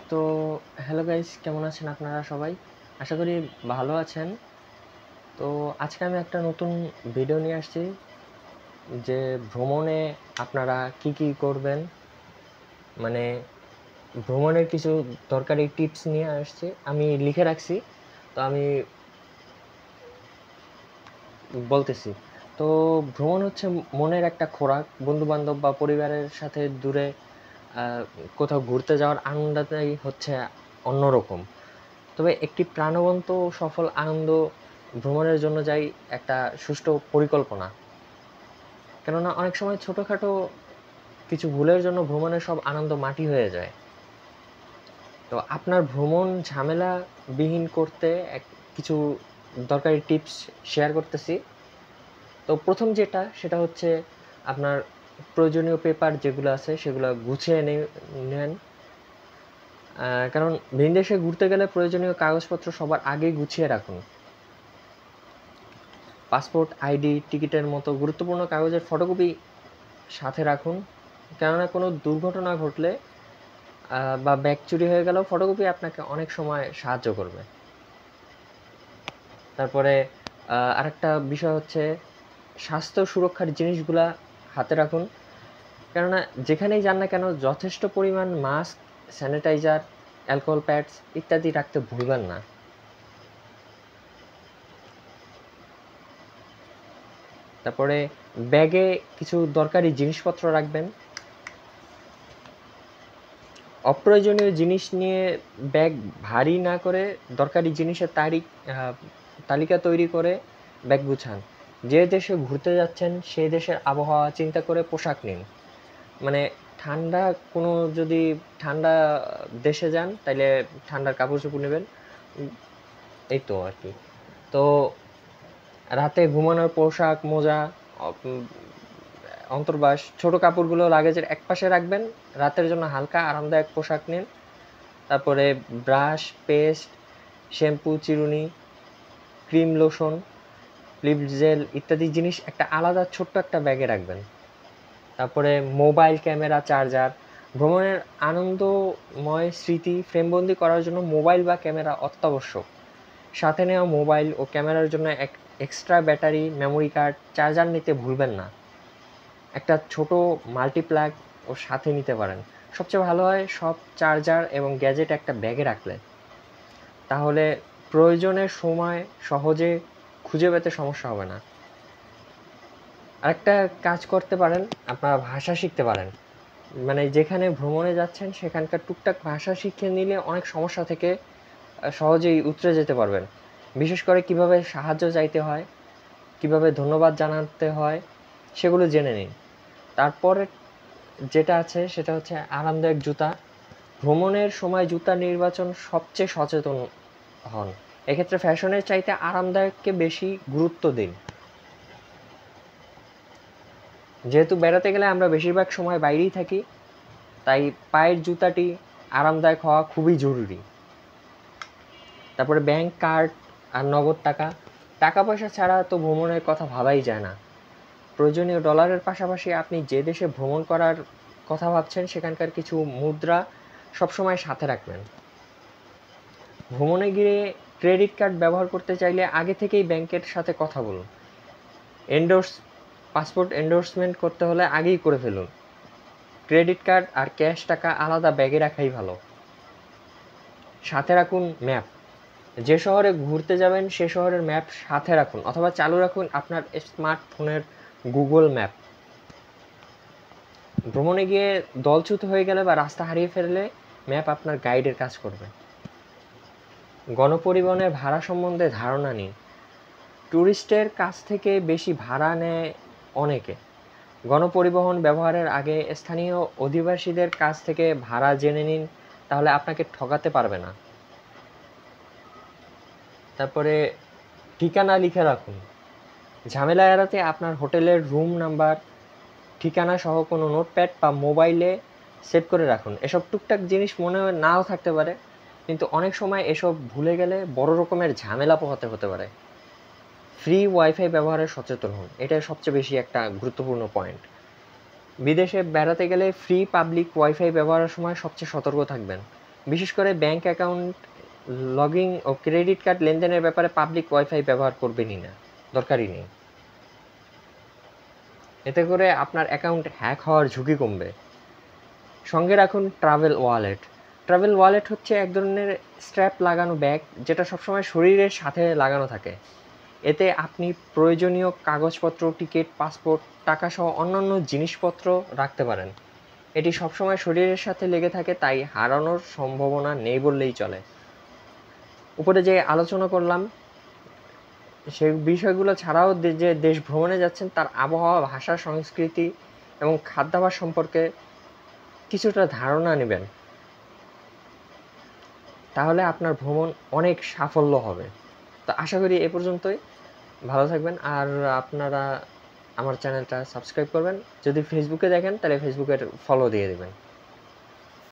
তো hello guys, কেমন আছেন আপনারা সবাই? আশা করি ভালো আছেন। তো আজকে আমি একটা নতুন ভিডিও নিয়ে আসছি যে ভ্রমণে আপনারা কি করবেন, মানে ভ্রমণের কিছু দরকারি টিপস নিয়ে আসছি। আমি লিখে রাখছি, তো আমি বলতেছি। তো ভ্রমণ হচ্ছে মনের একটা খোরাক। বন্ধু-বান্ধব বা পরিবারের সাথে দূরে কোথাও ঘুরতে যাওয়ার আনন্দটাই হচ্ছে অন্যরকম। তবে একটি প্রাণবন্ত ও সফল আনন্দ ভ্রমণের জন্য চাই একটা সুষ্ঠু পরিকল্পনা। কেননা অনেক সময় ছোটখাটো কিছু ভুলের জন্য ভ্রমণের সব আনন্দ মাটি হয়ে যায়। তো আপনার ভ্রমণ ঝামেলাবিহীন করতে কিছু দরকারি টিপস শেয়ার করতেছি। তো প্রথম সেটা হচ্ছে আপনার প্রয়োজনীয় পেপার যেগুলো আছে সেগুলো গুছিয়ে নেন। কারণ ভিনদেশে ঘুরতে গেলে প্রয়োজনীয় কাগজপত্র সবার আগেই গুছিয়ে রাখুন। পাসপোর্ট, আইডি, টিকিটের মতো গুরুত্বপূর্ণ কাগজের ফটোকপি সাথে রাখুন। কেননা কোনো দুর্ঘটনা ঘটলে বা ব্যাগ চুরি হয়ে গেলেও ফটোকপি আপনাকে অনেক সময় সাহায্য করবে। তারপরে আরেকটা বিষয় হচ্ছে স্বাস্থ্য সুরক্ষার জিনিসগুলা হাতে রাখুন। কেননা যেখানেই যান না কেন যথেষ্ট পরিমাণ মাস্ক, স্যানিটাইজার, অ্যালকোহল প্যাডস ইত্যাদি রাখতে ভুলবেন না। তারপরে ব্যাগে কিছু দরকারি জিনিসপত্র রাখবেন। অপ্রয়োজনীয় জিনিস নিয়ে ব্যাগ ভারী না করে দরকারি জিনিসের তালিকা তৈরি করে ব্যাগ গুছান। যে দেশে ঘুরতে যাচ্ছেন সেই দেশের আবহাওয়া চিন্তা করে পোশাক নিন। মানে ঠান্ডা কোনো যদি ঠান্ডা দেশে যান তাইলে ঠান্ডার কাপড়-চোপড় নেবেন। এই তো আরকি। তো রাতে ঘুমানোর পোশাক, মোজা, অন্তর্বাস, ছোট কাপড়গুলো লাগেজের একপাশে রাখবেন। রাতের জন্য হালকা আরামদায়ক পোশাক নিন। তারপরে ব্রাশ, পেস্ট, শ্যাম্পু, চিরুনি, ক্রিম, লোশন, লিপ জেল ইত্যাদি জিনিস একটা আলাদা ছোট্ট একটা ব্যাগে রাখবেন। তারপরে মোবাইল, ক্যামেরা, চার্জার। ভ্রমণের আনন্দময় স্মৃতি ফ্রেমবন্দি করার জন্য মোবাইল বা ক্যামেরা অত্যাবশ্যক। সাথে নেওয়া মোবাইল ও ক্যামেরার জন্য extra battery, memory card, charger নিতে ভুলবেন না। একটা ছোট মাল্টিপ্লাগ ও সাথে নিতে পারেন। সবচেয়ে ভালো হয় সব চার্জার এবং গ্যাজেট একটা ব্যাগে রাখলে। তাহলে প্রয়োজনের সময় সহজে খুঁজে পেতে সমস্যা হবে না। আরেকটা কাজ করতে পারেন, আপনারা ভাষা শিখতে পারেন। মানে যেখানে ভ্রমণে যাচ্ছেন সেখানকার টুকটাক ভাষা শিখে নিলে অনেক সমস্যা থেকে সহজেই উতরে যেতে পারবেন। বিশেষ করে কিভাবে সাহায্য চাইতে হয়, কিভাবে ধন্যবাদ জানাতে হয় সেগুলো জেনে নিন। তারপরে যেটা আছে সেটা হচ্ছে আরামদায়ক জুতা। ভ্রমণের সময় জুতার নির্বাচন সবচেয়ে সচেতন হন। এক্ষেত্রে ফ্যাশনের চাইতে আরামদায়ককে বেশি গুরুত্ব দিন। যেহেতু বেড়াতে গেলে আমরা বেশিরভাগ সময় বাইরেই থাকি, তাই পায়ের জুতাটি আরামদায়ক হওয়া খুবই জরুরি। তারপরে ব্যাংক, কার্ড আর নগদ টাকা পয়সা ছাড়া তো ভ্রমণের কথা ভাবাই যায় না। প্রয়োজনীয় ডলারের পাশাপাশি আপনি যে দেশে ভ্রমণ করার কথা ভাবছেন সেখানকার কিছু মুদ্রা সবসময় সাথে রাখবেন। ভ্রমণে গিয়ে ক্রেডিট কার্ড ব্যবহার করতে চাইলে আগে থেকেই ব্যাংকের সাথে কথা বলুন। পাসপোর্ট এন্ডোর্সমেন্ট করতে হলে আগেই করে ফেলুন। ক্রেডিট কার্ড আর ক্যাশ টাকা আলাদা ব্যাগে রাখাই ভালো। সাথে রাখুন ম্যাপ। যে শহরে ঘুরতে যাবেন সে শহরের ম্যাপ সাথে রাখুন অথবা চালু রাখুন আপনার স্মার্টফোনের গুগল ম্যাপ। ভ্রমণে গিয়ে দলছুট হয়ে গেলে বা রাস্তা হারিয়ে ফেললে ম্যাপ আপনার গাইডের কাজ করবে। গণপরিবহনের ভাড়া সম্বন্ধে ধারণা নিন। ট্যুরিস্টের কাছ থেকে বেশি ভাড়া নেয় অনেকে। গণপরিবহন ব্যবহারের আগে স্থানীয় অধিবাসীদের কাছ থেকে ভাড়া জেনে নিন, তাহলে আপনাকে ঠকাতে পারবে না। তারপরে ঠিকানা লিখে রাখুন। ঝামেলা এড়াতে আপনার হোটেলের রুম নাম্বার, ঠিকানা সহ কোনো নোটপ্যাড বা মোবাইলে সেভ করে রাখুন। এসব টুকটাক জিনিস মনে নাও থাকতে পারে, কিন্তু অনেক সময় এসব ভুলে গেলে বড় রকমের ঝামেলা পোহাতে হতে পারে। ফ্রি ওয়াইফাই ব্যবহারে সচেতন হন। এটাই সবচেয়ে বেশি একটা গুরুত্বপূর্ণ পয়েন্ট। বিদেশে বেড়াতে গেলে ফ্রি পাবলিক ওয়াইফাই ব্যবহারের সময় সবচেয়ে সতর্ক থাকবেন। বিশেষ করে ব্যাংক অ্যাকাউন্ট লগইন ও ক্রেডিট কার্ড লেনদেনের ব্যাপারে পাবলিক ওয়াইফাই ব্যবহার করবেনই না, দরকারই নেই। এতে করে আপনার অ্যাকাউন্ট হ্যাক হওয়ার ঝুঁকি কমবে। সঙ্গে রাখুন ট্রাভেল ওয়ালেট। ট্রাভেল ওয়ালেট হচ্ছে এক ধরনের স্ট্র্যাপ লাগানো ব্যাগ, যেটা সবসময় শরীরের সাথে লাগানো থাকে। এতে আপনি প্রয়োজনীয় কাগজপত্র, টিকিট, পাসপোর্ট, টাকাসহ অন্যান্য জিনিসপত্র রাখতে পারেন। এটি সবসময় শরীরের সাথে লেগে থাকে, তাই হারানোর সম্ভাবনা নেই বললেই চলে। উপরে যে আলোচনা করলাম সেই বিষয়গুলো ছাড়াও যে দেশ ভ্রমণে যাচ্ছেন তার আবহাওয়া, ভাষা, সংস্কৃতি এবং খাদ্যাভ্যাস সম্পর্কে কিছুটা ধারণা নেবেন। তাহলে আপনার ভ্রমণ অনেক সাফল্য হবে। তো আশা করি এ পর্যন্তই। ভালো থাকবেন। আর আপনারা আমার চ্যানেলটা সাবস্ক্রাইব করবেন। যদি ফেসবুকে দেখেন তাহলে ফেসবুকের ফলো দিয়ে দেবেন।